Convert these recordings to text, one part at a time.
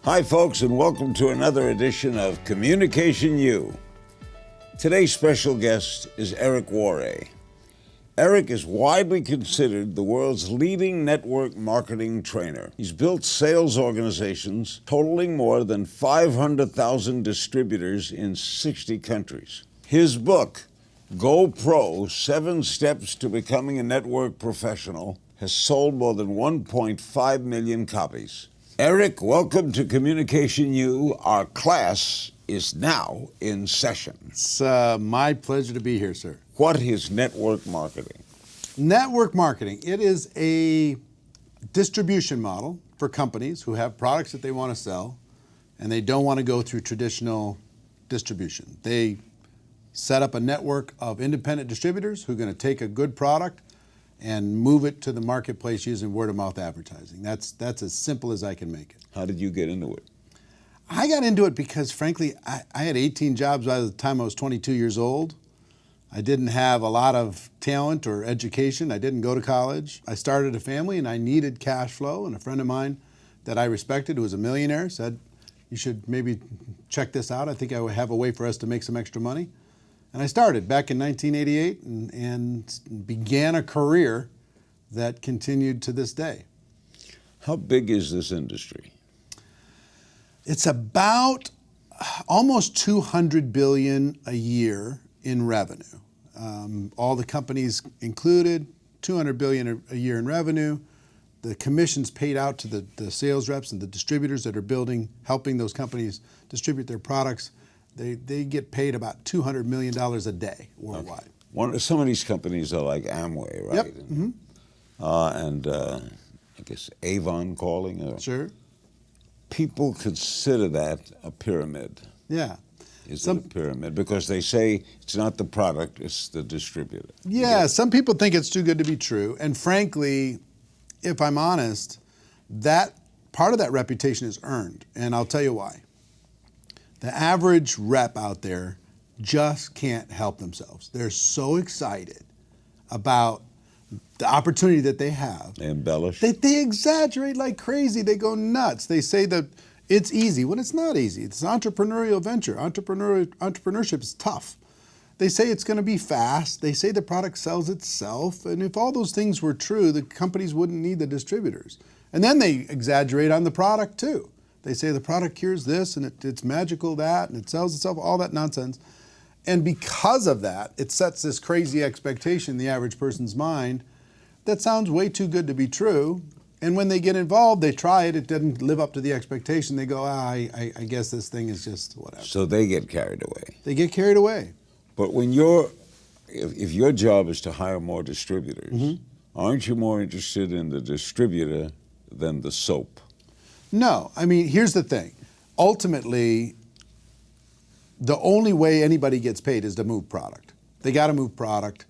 Hi, folks, and welcome to another edition of Communication U. Today's special guest is Eric Worre. Eric is widely considered the world's leading network marketing trainer. He's built sales organizations totaling more than 500,000 distributors in 60 countries. His book, Go Pro: 7 Steps to Becoming a Network Professional, has sold more than 1.5 million copies. Eric, welcome to Communication U. Our class is now in session. It's my pleasure to be here, sir. What is network marketing? Network marketing, it is a distribution model for companies who have products that they want to sell and they don't want to go through traditional distribution. They set up a network of independent distributors who are going to take a good product and move it to the marketplace using word-of-mouth advertising. That's as simple as I can make it. How did you get into it? I got into it because, frankly, I had 18 jobs by the time I was 22 years old. I didn't have a lot of talent or education. I didn't go to college. I started a family and I needed cash flow, and a friend of mine that I respected, who was a millionaire, said, you should maybe check this out. I think I would have a way for us to make some extra money. And I started back in 1988 and began a career that continued to this day. How big is this industry? It's about almost $200 billion a year in revenue. All the companies included, $200 billion a year in revenue. The commissions paid out to the sales reps and the distributors that are helping those companies distribute their products. They get paid about $200 million a day worldwide. Okay. Some of these companies are like Amway, right? Yep. And I guess Avon calling. Sure. People consider that a pyramid. Yeah. Is it a pyramid? Because they say it's not the product, it's the distributor. Yeah, some people think it's too good to be true. And frankly, if I'm honest, that part of that reputation is earned. And I'll tell you why. The average rep out there just can't help themselves. They're so excited about the opportunity that they have. They embellish. They exaggerate like crazy. They go nuts. They say that it's easy when it's not easy. It's an entrepreneurial venture. Entrepreneurship is tough. They say it's going to be fast. They say the product sells itself. And if all those things were true, the companies wouldn't need the distributors. And then they exaggerate on the product too. They say the product cures this and it's magical that and it sells itself, all that nonsense. And because of that, it sets this crazy expectation in the average person's mind that sounds way too good to be true. And when they get involved, they try it, it doesn't live up to the expectation. They go, I guess this thing is just whatever. So they get carried away. They get carried away. But when if your job is to hire more distributors, aren't you more interested in the distributor than the soap? No, I mean, here's the thing. Ultimately, the only way anybody gets paid is to move product. They got to move product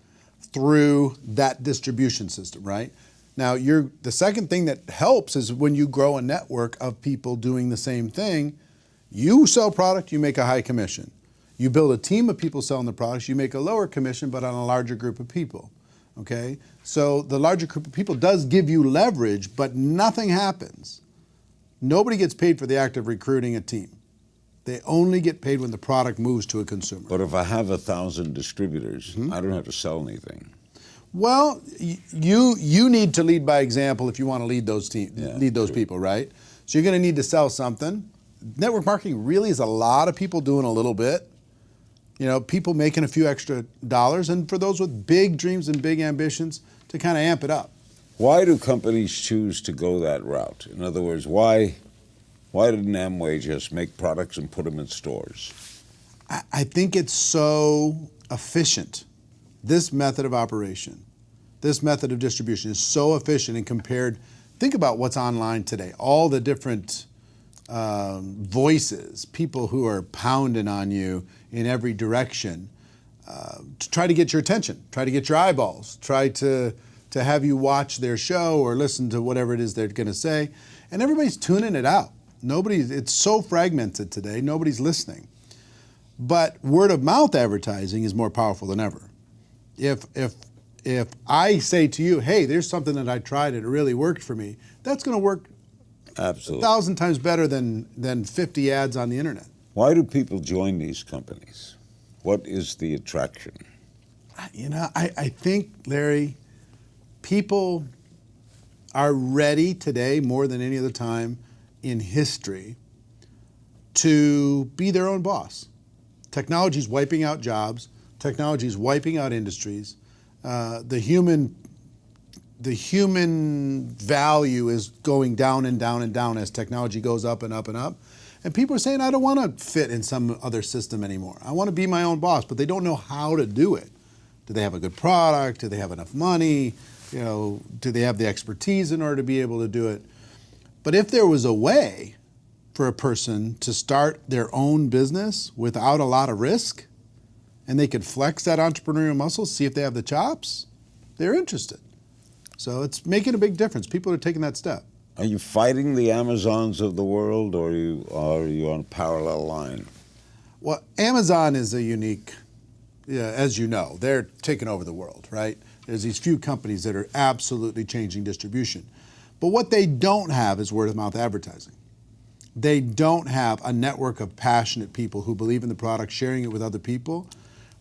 through that distribution system, right? Now, the second thing that helps is when you grow a network of people doing the same thing, you sell product, you make a high commission. You build a team of people selling the products, you make a lower commission, but on a larger group of people, okay? So the larger group of people does give you leverage, but nothing happens. Nobody gets paid for the act of recruiting a team. They only get paid when the product moves to a consumer. But if I have 1,000 distributors, I don't have to sell anything. Well, you need to lead by example if you want to lead those people, right? So you're going to need to sell something. Network marketing really is a lot of people doing a little bit. You know, people making a few extra dollars, and for those with big dreams and big ambitions, to kind of amp it up. Why do companies choose to go that route? In other words, why didn't Amway just make products and put them in stores? I think it's so efficient. This method of operation, this method of distribution is so efficient and compared. Think about what's online today. All the different voices, people who are pounding on you in every direction to try to get your attention, try to get your eyeballs, try to have you watch their show or listen to whatever it is they're going to say. And everybody's tuning it out. It's so fragmented today, nobody's listening. But word of mouth advertising is more powerful than ever. If I say to you, hey, there's something that I tried and it really worked for me, that's going to work Absolutely. 1,000 times better than 50 ads on the internet. Why do people join these companies? What is the attraction? You know, I think, Larry, people are ready today more than any other time in history to be their own boss. Technology is wiping out jobs. Technology is wiping out industries. The human value is going down and down and down as technology goes up and up and up. And people are saying, I don't want to fit in some other system anymore. I want to be my own boss, but they don't know how to do it. Do they have a good product? Do they have enough money? You know, do they have the expertise in order to be able to do it? But if there was a way for a person to start their own business without a lot of risk, and they could flex that entrepreneurial muscle, see if they have the chops, they're interested. So it's making a big difference. People are taking that step. Are you fighting the Amazons of the world, or are you on a parallel line? Well, Amazon is a unique, as you know, they're taking over the world, right? There's these few companies that are absolutely changing distribution. But what they don't have is word of mouth advertising. They don't have a network of passionate people who believe in the product, sharing it with other people.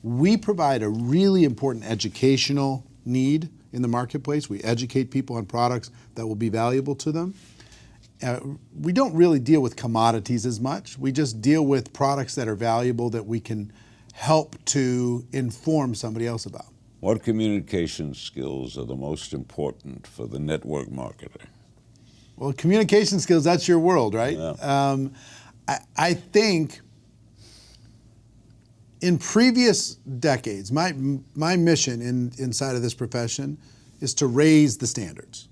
We provide a really important educational need in the marketplace. We educate people on products that will be valuable to them. We don't really deal with commodities as much. We just deal with products that are valuable that we can help to inform somebody else about. What communication skills are the most important for the network marketer? Well, communication skills, that's your world, right? Yeah. I think in previous decades, my mission inside of this profession is to raise the standards,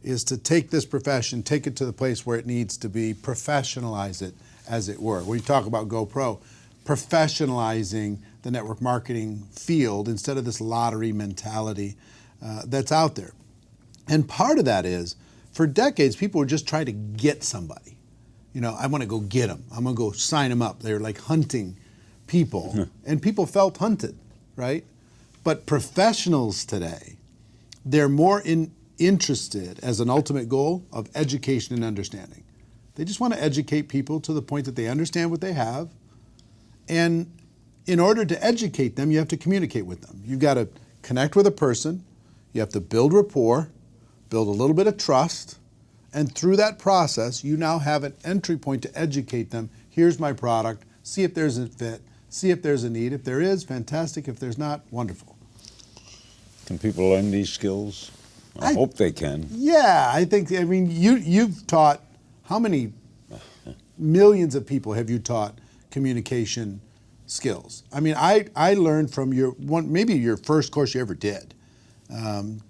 is to take this profession, take it to the place where it needs to be, professionalize it, as it were. When you talk about GoPro, professionalizing the network marketing field instead of this lottery mentality that's out there. And part of that is, for decades, people were just trying to get somebody. You know, I want to go get them. I'm going to go sign them up. They're like hunting people. And people felt hunted, right? But professionals today, they're more interested as an ultimate goal of education and understanding. They just want to educate people to the point that they understand what they have. And in order to educate them, you have to communicate with them. You've got to connect with a person. You have to build rapport, build a little bit of trust. And through that process, you now have an entry point to educate them. Here's my product. See if there's a fit. See if there's a need. If there is, fantastic. If there's not, wonderful. Can people learn these skills? I hope they can. Yeah, I mean, you've taught, how many millions of people have you taught communication skills? I mean, I learned from maybe your first course you ever did,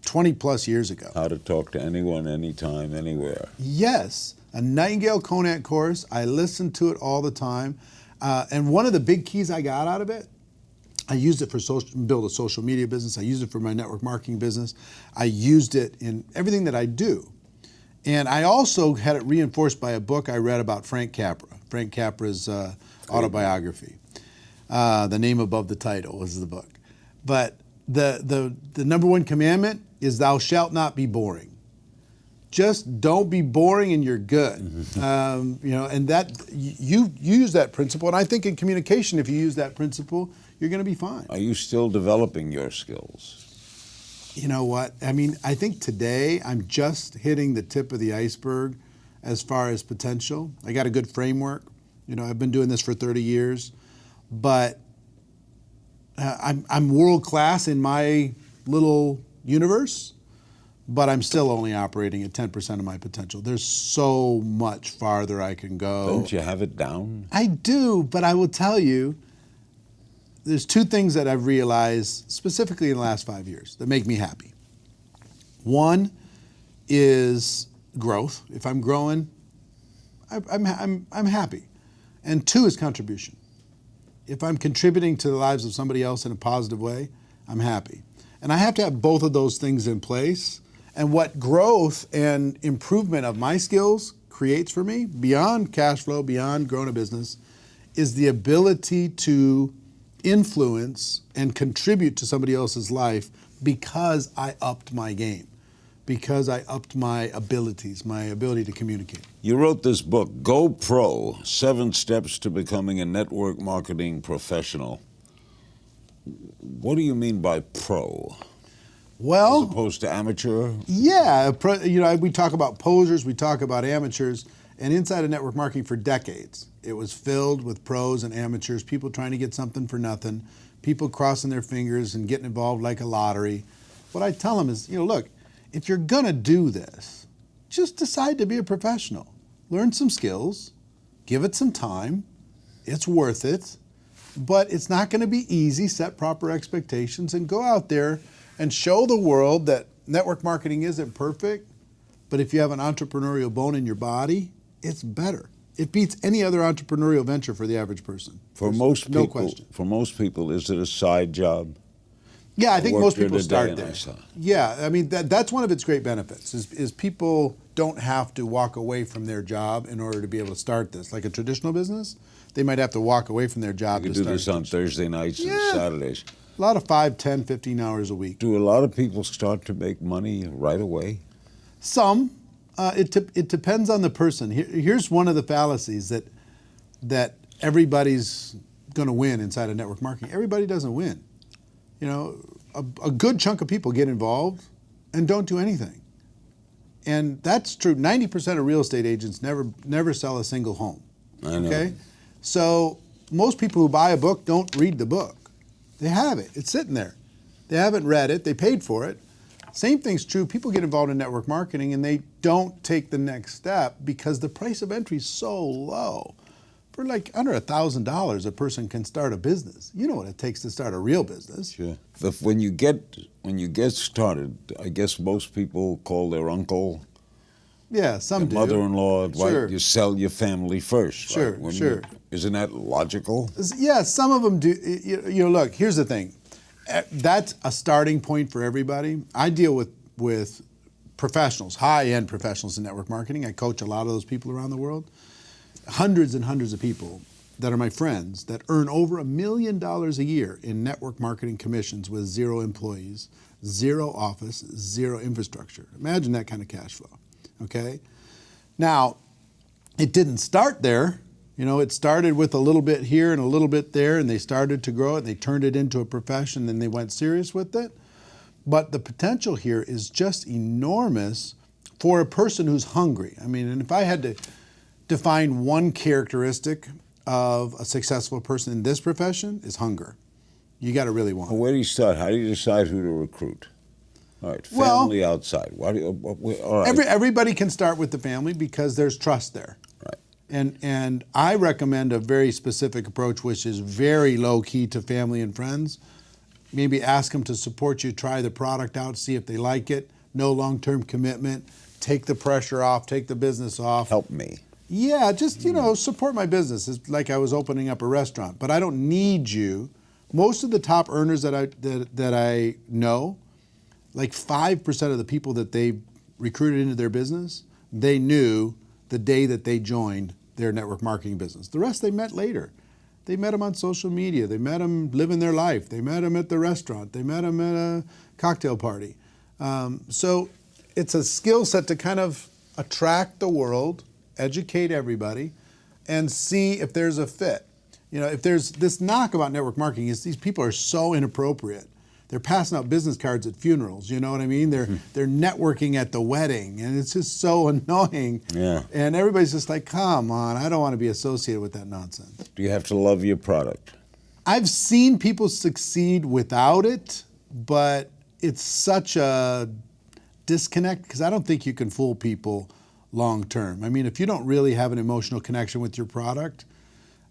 20 plus years ago. How to talk to anyone, anytime, anywhere. Yes, a Nightingale Conant course. I listened to it all the time. And one of the big keys I got out of it, I used it for build a social media business. I used it for my network marketing business. I used it in everything that I do. And I also had it reinforced by a book I read about Frank Capra. Frank Capra's autobiography. The name above the title was the book. But the number one commandment is thou shalt not be boring. Just don't be boring and you're good. You know, and that you use that principle. And I think in communication, if you use that principle, you're going to be fine. Are you still developing your skills? You know what? I mean, I think today I'm just hitting the tip of the iceberg as far as potential. I got a good framework. You know, I've been doing this for 30 years, but I'm world class in my little universe, but I'm still only operating at 10% of my potential. There's so much farther I can go. Don't you have it down? I do, but I will tell you, there's two things that I've realized specifically in the last 5 years that make me happy. One is growth. If I'm growing, I'm happy. And two is contribution. If I'm contributing to the lives of somebody else in a positive way, I'm happy. And I have to have both of those things in place. And what growth and improvement of my skills creates for me, beyond cash flow, beyond growing a business, is the ability to influence and contribute to somebody else's life because I upped my game. because I upped my abilities, my ability to communicate. You wrote this book, Go Pro, 7 Steps to Becoming a Network Marketing Professional. What do you mean by pro? Well, As opposed to amateur? yeah, we talk about posers, we talk about amateurs, and inside of network marketing for decades, it was filled with pros and amateurs, people trying to get something for nothing, people crossing their fingers and getting involved like a lottery. What I tell them is, look, if you're gonna do this, just decide to be a professional. Learn some skills, give it some time, it's worth it, but it's not gonna be easy. Set proper expectations and go out there and show the world that network marketing isn't perfect, but if you have an entrepreneurial bone in your body, it's better. It beats any other entrepreneurial venture for the average person. For most people, no question. For most people, is it a side job? Yeah, I think worked most here people today start and I there. saw. Yeah, I mean that's one of its great benefits is people don't have to walk away from their job in order to be able to start this. Like a traditional business, they might have to walk away from their job You to could do start this on Thursday nights and Yeah. Saturdays. A lot of 5, 10, 15 hours a week. Do a lot of people start to make money right away? Some. It depends on the person. Here's one of the fallacies that everybody's going to win inside of network marketing. Everybody doesn't win. A good chunk of people get involved and don't do anything. And that's true. 90% of real estate agents never sell a single home. I know. Okay? So most people who buy a book don't read the book. They have it. It's sitting there. They haven't read it. They paid for it. Same thing's true. People get involved in network marketing and they don't take the next step because the price of entry is so low. For like under $1,000, a person can start a business. You know what it takes to start a real business. Sure. When you get started, I guess most people call their uncle, Yeah, some their do. mother-in-law, Sure. right? You sell your family first. Sure, right? sure. Isn't that logical? Yeah, some of them do. Look, here's the thing. That's a starting point for everybody. I deal with professionals, high-end professionals in network marketing. I coach a lot of those people around the world. Hundreds and hundreds of people that are my friends that earn over $1 million a year in network marketing commissions with 0 employees, 0 office, 0 infrastructure. Imagine that kind of cash flow, okay? Now, it didn't start there. It started with a little bit here and a little bit there, and they started to grow it. They turned it into a profession, and they went serious with it. But the potential here is just enormous for a person who's hungry. I mean, and if I had to define one characteristic of a successful person in this profession, is hunger. You got to really want it. Where do you start? How do you decide who to recruit? All right, Well, family outside. Why do you, all right. Everybody can start with the family because there's trust there. Right. And I recommend a very specific approach, which is very low key to family and friends. Maybe ask them to support you, try the product out, see if they like it. No long-term commitment. Take the pressure off, take the business off. Help me. Yeah, just, support my business. It's like I was opening up a restaurant, but I don't need you. Most of the top earners that I know, like 5% of the people that they recruited into their business, they knew the day that they joined their network marketing business. The rest they met later. They met them on social media. They met them living their life. They met them at the restaurant. They met them at a cocktail party. So it's a skill set to kind of attract the world, educate everybody, and see if there's a fit. If there's this knock about network marketing is these people are so inappropriate. They're passing out business cards at funerals, you know what I mean? They're networking at the wedding, and it's just so annoying. Yeah. And everybody's just like, come on, I don't want to be associated with that nonsense. Do you have to love your product? I've seen people succeed without it, but it's such a disconnect because I don't think you can fool people long term. I mean, if you don't really have an emotional connection with your product,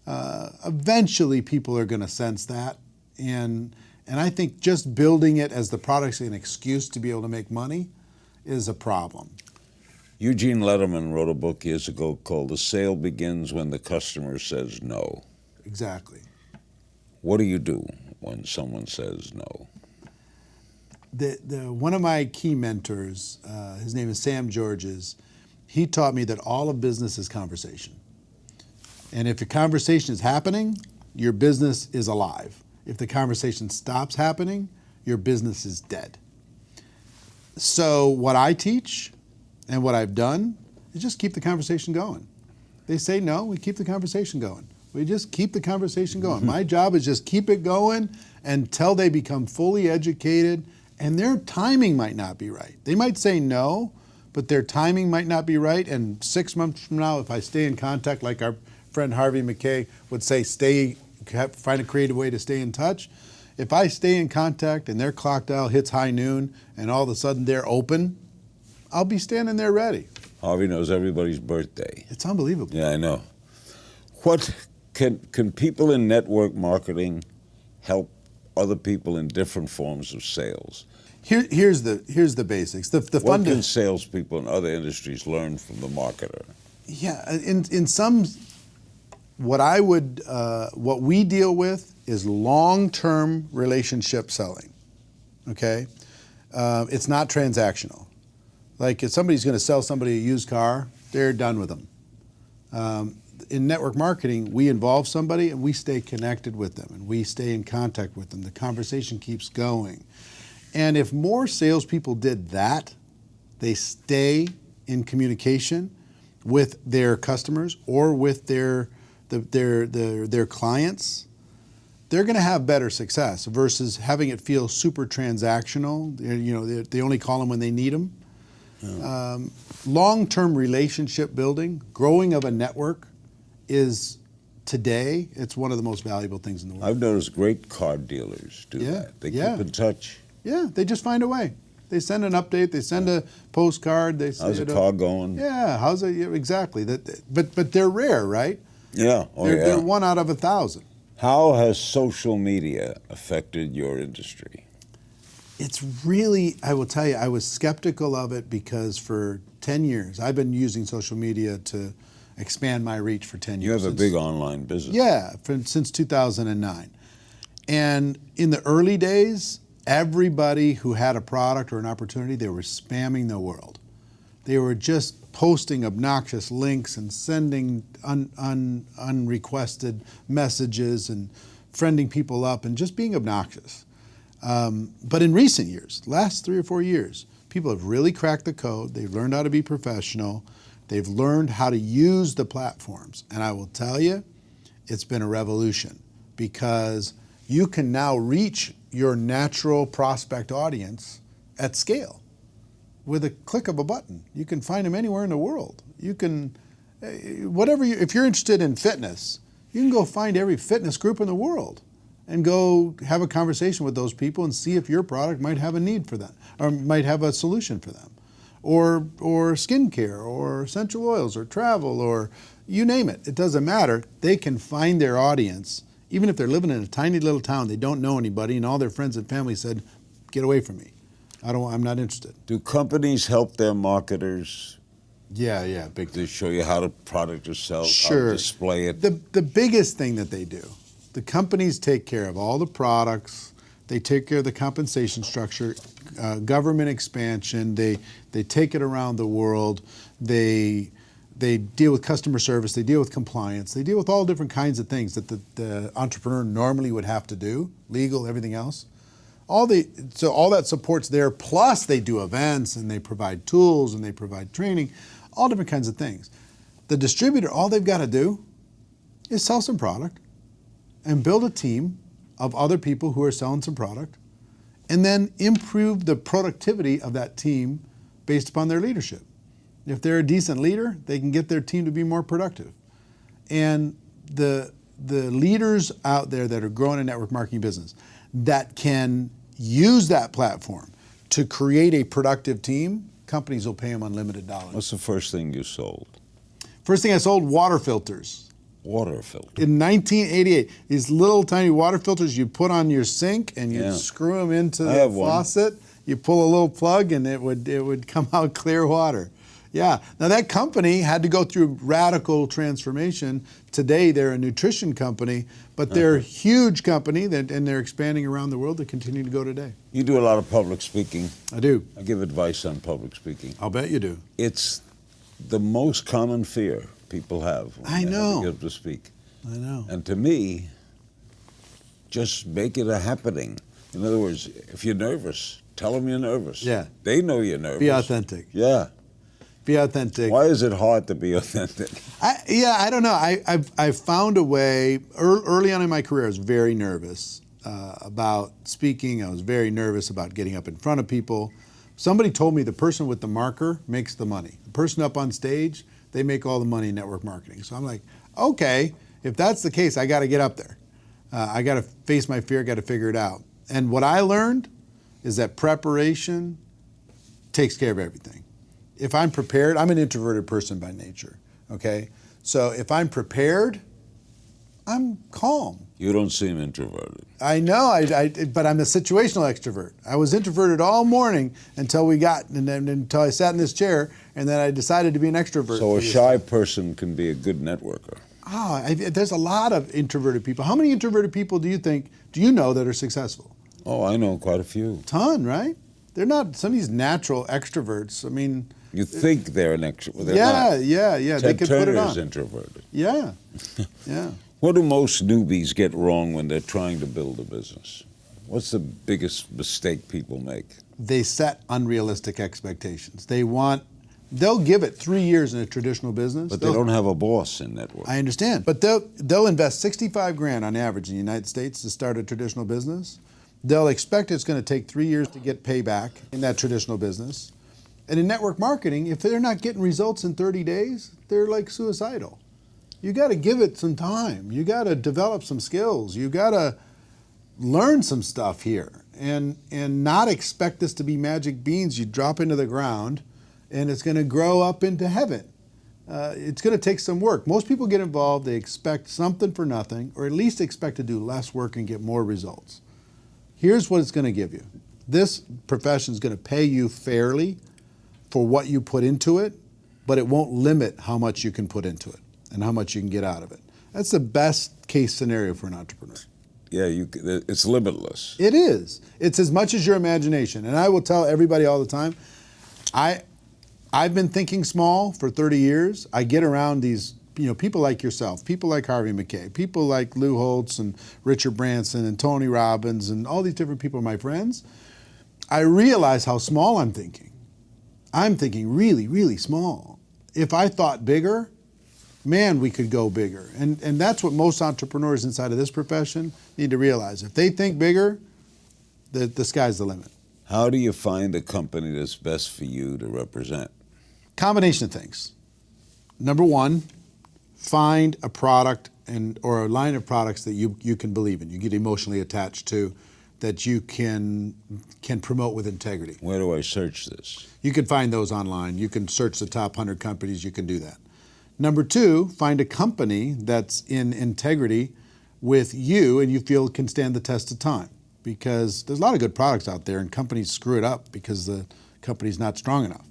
eventually people are going to sense that. And I think just building it as the product's an excuse to be able to make money is a problem. Eugene Lederman wrote a book years ago called The Sale Begins When the Customer Says No. Exactly. What do you do when someone says no? One of my key mentors, his name is Sam Georges, he taught me that all of business is conversation. And if a conversation is happening, your business is alive. If the conversation stops happening, your business is dead. So what I teach and what I've done is just keep the conversation going. They say no, we keep the conversation going. We just keep the conversation going. My job is just keep it going until they become fully educated, and their timing might not be right. They might say no, but their timing might not be right. And 6 months from now, if I stay in contact, like our friend Harvey McKay would say, find a creative way to stay in touch. If I stay in contact and their clock dial hits high noon and all of a sudden they're open, I'll be standing there ready. Harvey knows everybody's birthday. It's unbelievable. Yeah, I know. What can people in network marketing help other people in different forms of sales? Here's the basics. What can salespeople in other industries learn from the marketer? Yeah, in some, what we deal with is long-term relationship selling. Okay, it's not transactional. Like if somebody's going to sell somebody a used car, they're done with them. In network marketing, we involve somebody and we stay connected with them and we stay in contact with them. The conversation keeps going. And if more salespeople did that, they stay in communication with their customers or with their clients, they're going to have better success versus having it feel super transactional. You know, they only call them when they need them. Yeah. Long-term relationship building, growing of a network is today, it's one of the most valuable things in the world. I've noticed great car dealers do that. They keep in touch. Yeah, they just find a way. They send an update. They send a postcard. They say, how's the car going? Yeah, how's it? Yeah, exactly. But they're rare, right? Yeah. They're 1 out of 1,000. How has social media affected your industry? It's really, I will tell you, I was skeptical of it because for 10 years, I've been using social media to expand my reach for 10 years. You have a big online business. Yeah, since 2009. And in the early days, everybody who had a product or an opportunity, they were spamming the world. They were just posting obnoxious links and sending unrequested messages and friending people up and just being obnoxious. But in recent years, last 3 or 4 years, people have really cracked the code. They've learned how to be professional. They've learned how to use the platforms. And I will tell you, it's been a revolution because you can now reach your natural prospect audience at scale with a click of a button. You can find them anywhere in the world. You can, if you're interested in fitness, you can go find every fitness group in the world and go have a conversation with those people and see if your product might have a need for them or might have a solution for them. Or skincare or essential oils or travel or you name it. It doesn't matter. They can find their audience. Even if they're living in a tiny little town, they don't know anybody, and all their friends and family said, "Get away from me. I'm not interested." Do companies help their marketers? Yeah, big. To show you how the product is sold, sure. How to display it. The biggest thing that they do, the companies take care of all the products. They take care of the compensation structure, government expansion. They take it around the world. They deal with customer service. They deal with compliance. They deal with all different kinds of things that the entrepreneur normally would have to do, legal, everything else. So all that support's there. Plus, they do events and they provide tools and they provide training, all different kinds of things. The distributor, all they've got to do is sell some product and build a team of other people who are selling some product, and then improve the productivity of that team based upon their leadership. If they're a decent leader, they can get their team to be more productive. And the leaders out there that are growing a network marketing business that can use that platform to create a productive team, companies will pay them unlimited dollars. What's the first thing you sold? First thing I sold, water filters. Water filter. In 1988, these little tiny water filters you put on your sink and you screw them into the faucet. You pull a little plug and it would come out clear water. Yeah. Now that company had to go through radical transformation. Today they're a nutrition company, but they're a huge company and they're expanding around the world. They continue to go today. You do a lot of public speaking. I do. I give advice on public speaking. I'll bet you do. It's the most common fear people have when I know. they get up to speak. I know. And to me, just make it a happening. In other words, if you're nervous, Tell them you're nervous. Yeah. They know you're nervous. Be authentic. Yeah. Be authentic. Why is it hard to be authentic? I don't know. I've found a way. Early on in my career, I was very nervous about speaking. I was very nervous about getting up in front of people. Somebody told me the person with the marker makes the money. The person up on stage, they make all the money in network marketing. So I'm like, okay, if that's the case, I got to get up there. I got to face my fear, got to figure it out. And what I learned is that preparation takes care of everything. If I'm prepared, I'm an introverted person by nature, okay? So if I'm prepared, I'm calm. You don't seem introverted. I know, but I'm a situational extrovert. I was introverted all morning until until I sat in this chair, and then I decided to be an extrovert. So a shy person can be a good networker. There's a lot of introverted people. How many introverted people do you know that are successful? Oh, I know quite a few. Ton, right? They're not some of these natural extroverts. I mean, you think they're an extrovert. They're not. Yeah. Ted They could Turner put it on. is introverted. Yeah. What do most newbies get wrong when they're trying to build a business? What's the biggest mistake people make? They set unrealistic expectations. They'll give it 3 years in a traditional business. But they don't have a boss in network. I understand. But they'll invest 65 grand on average in the United States to start a traditional business. They'll expect it's going to take 3 years to get payback in that traditional business. And in network marketing, if they're not getting results in 30 days, they're like suicidal. You got to give it some time. You got to develop some skills. You got to learn some stuff here and not expect this to be magic beans you drop into the ground and it's going to grow up into heaven. It's going to take some work. Most people get involved, they expect something for nothing, or at least expect to do less work and get more results. Here's what it's going to give you. This profession is going to pay you fairly for what you put into it, but it won't limit how much you can put into it and how much you can get out of it. That's the best case scenario for an entrepreneur. Yeah, it's limitless. It is. It's as much as your imagination. And I will tell everybody all the time, I've been thinking small for 30 years. I get around these people like yourself, people like Harvey McKay, people like Lou Holtz and Richard Branson and Tony Robbins and all these different people are my friends. I realize how small I'm thinking. I'm thinking really, really small. If I thought bigger, man, we could go bigger. And that's what most entrepreneurs inside of this profession need to realize. If they think bigger, the sky's the limit. How do you find a company that's best for you to represent? Combination of things. Number one, find a product or a line of products that you can believe in, you get emotionally attached to, that you can promote with integrity. Where do I search this? You can find those online. You can search the top 100 companies. You can do that. Number two, find a company that's in integrity with you and you feel can stand the test of time. Because there's a lot of good products out there and companies screw it up because the company's not strong enough.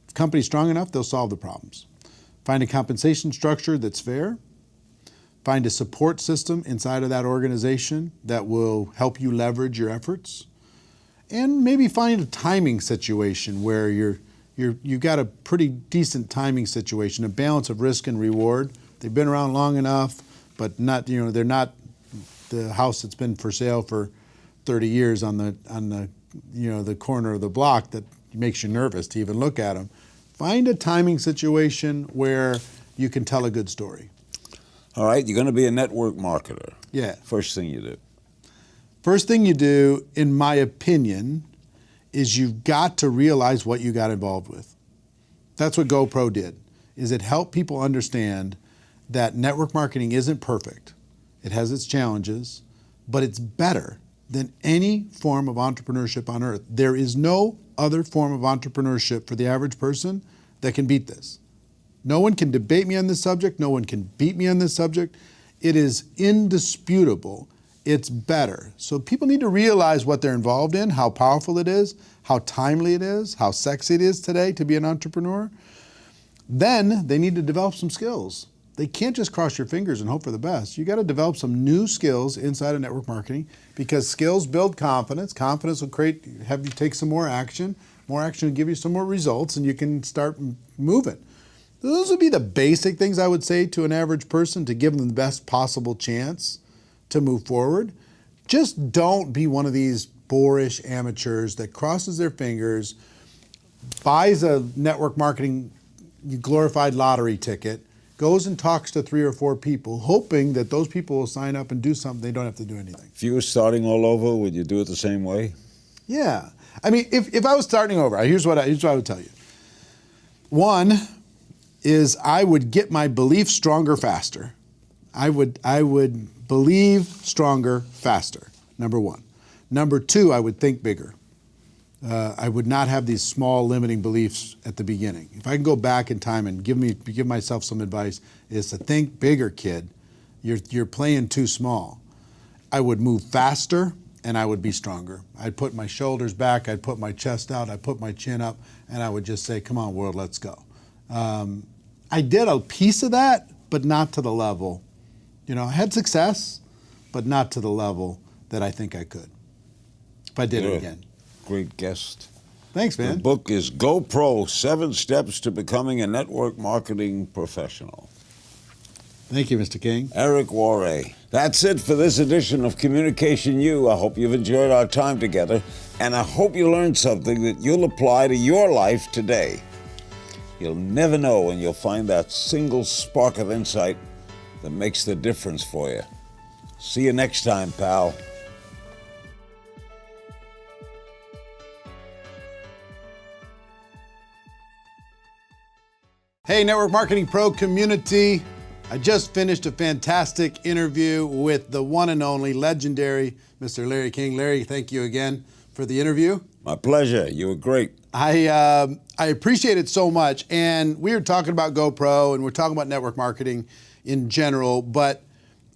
If the company's strong enough, they'll solve the problems. Find a compensation structure that's fair. Find a support system inside of that organization that will help you leverage your efforts. And maybe find a timing situation where you've got a pretty decent timing situation, a balance of risk and reward. They've been around long enough, but they're not the house that's been for sale for 30 years on the corner of the block that makes you nervous to even look at them. Find a timing situation where you can tell a good story. All right, you're going to be a network marketer. Yeah. First thing you do. First thing you do, in my opinion, is you've got to realize what you got involved with. That's what GoPro did, is it helped people understand that network marketing isn't perfect. It has its challenges, but it's better than any form of entrepreneurship on earth. There is no other form of entrepreneurship for the average person that can beat this. No one can debate me on this subject. No one can beat me on this subject. It is indisputable. It's better. So people need to realize what they're involved in, how powerful it is, how timely it is, how sexy it is today to be an entrepreneur. Then they need to develop some skills. They can't just cross your fingers and hope for the best. You got to develop some new skills inside of network marketing because skills build confidence. Confidence will have you take some more action. More action will give you some more results and you can start moving. Those would be the basic things I would say to an average person to give them the best possible chance to move forward. Just don't be one of these boorish amateurs that crosses their fingers, buys a network marketing glorified lottery ticket, goes and talks to 3 or 4 people, hoping that those people will sign up and do something. They don't have to do anything. If you were starting all over, would you do it the same way? Yeah. I mean, if I was starting over, here's what I would tell you. One is I would get my belief stronger faster. I would believe stronger faster, number one. Number two, I would think bigger. I would not have these small limiting beliefs at the beginning. If I can go back in time and give myself some advice, is to think bigger, kid. You're playing too small. I would move faster and I would be stronger. I'd put my shoulders back, I'd put my chest out, I'd put my chin up, and I would just say, come on, world, let's go. I did a piece of that, but not to the level. You know, I had success, but not to the level that I think I could if I did it again. Great guest. Thanks, man. The book is Go Pro, 7 Steps to Becoming a Network Marketing Professional. Thank you, Mr. King. Eric Worre. That's it for this edition of Communication U. I hope you've enjoyed our time together, and I hope you learned something that you'll apply to your life today. You'll never know when you'll find that single spark of insight that makes the difference for you. See you next time, pal. Hey, Network Marketing Pro community. I just finished a fantastic interview with the one and only legendary Mr. Larry King. Larry, thank you again for the interview. My pleasure. You were great. I appreciate it so much. And we were talking about GoPro and we're talking about network marketing in general, but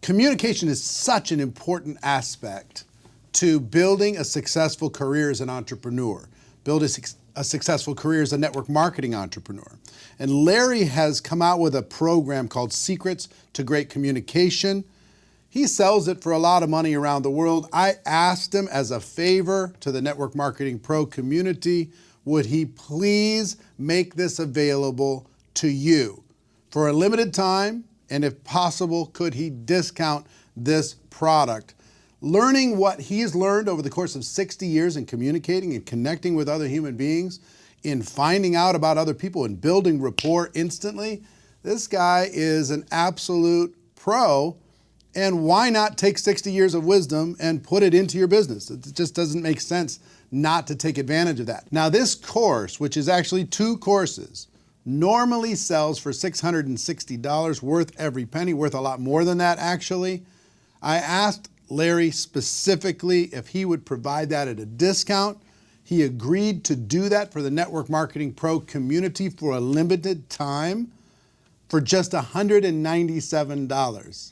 communication is such an important aspect to building a successful career as an entrepreneur, build a successful career as a network marketing entrepreneur. And Larry has come out with a program called Secrets to Great Communication. He sells it for a lot of money around the world. I asked him as a favor to the Network Marketing Pro community, would he please make this available to you for a limited time? And if possible, could he discount this product? Learning what he's learned over the course of 60 years in communicating and connecting with other human beings, in finding out about other people and building rapport instantly, this guy is an absolute pro. And why not take 60 years of wisdom and put it into your business? It just doesn't make sense not to take advantage of that. Now, this course, which is actually 2 courses, normally sells for $660, worth every penny, worth a lot more than that, actually. I asked Larry specifically if he would provide that at a discount. He agreed to do that for the Network Marketing Pro community for a limited time for just $197.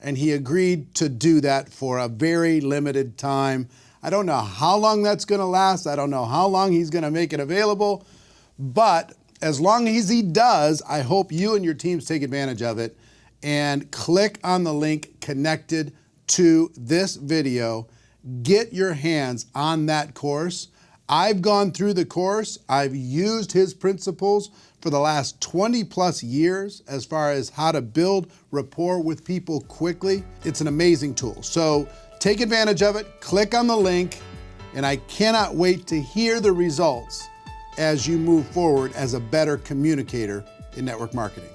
And he agreed to do that for a very limited time. I don't know how long that's going to last. I don't know how long he's going to make it available. But as long as he does, I hope you and your teams take advantage of it and click on the link connected to this video. Get your hands on that course. I've gone through the course. I've used his principles for the last 20 plus years as far as how to build rapport with people quickly. It's an amazing tool. So take advantage of it, click on the link, and I cannot wait to hear the results as you move forward as a better communicator in network marketing.